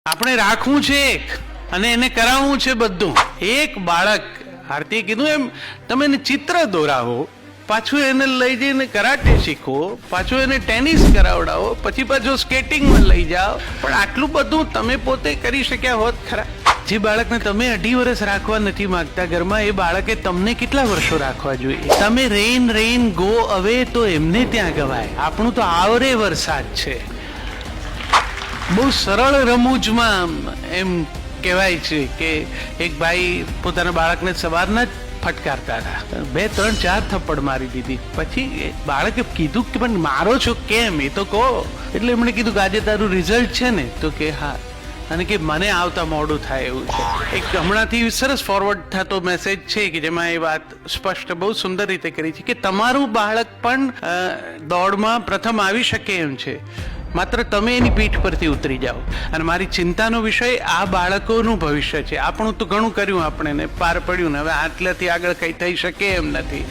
આપણે રાખવું છે એક અને એને કરાવવું છે બધું. એક બાળક, આરતીએ કીધું એમ, તમે એને ચિત્ર દોરાવો, પાછું એને લઈ જઈને કરાટે શીખવો, પાછું એને ટેનિસ કરાવડાવો, પછી પાછું સ્કેટિંગમાં લઈ જાઓ, પણ આટલું બધું તમે પોતે કરી શક્યા હોત ખરા? જે બાળકને તમે 2.5 વર્ષ રાખવા નથી માંગતા ઘરમાં, એ બાળકે તમને કેટલા વર્ષો રાખવા જોઈએ? તમે રેઇન ગો અવે તો એમને ત્યાં ગવાય. આપણું તો આવરે વરસાદ છે. બહુ સરળ રમૂજમાં એમ કહેવાય છે કે એક ભાઈ પોતાના બાળકને સવારના જ ફટકારતા હતા, 2, 3, 4 થપ્પડ મારી દીધી. પછી બાળકે કીધું કે પણ મારો છો કેમ, એ તો કહો. એટલે એમણે કીધું કે આજે તારું રિઝલ્ટ છે ને? તો કે હા. અને કે મને આવતા મોડું થાય એવું છે. એક હમણાંથી સરસ ફોરવર્ડ થતો મેસેજ છે કે જેમાં એ વાત સ્પષ્ટ બહુ સુંદર રીતે કરી છે કે તમારું બાળક પણ દોડમાં પ્રથમ આવી શકે એમ છે, માત્ર તમે એની પીઠ પરથી ઉતરી જાઓ. અને મારી ચિંતાનો વિષય આ બાળકોનું ભવિષ્ય છે. આપણું તો ઘણું કર્યું, આપણે પાર પડ્યું ને હવે આટલેથી આગળ કંઈ થઈ શકે એમ નથી.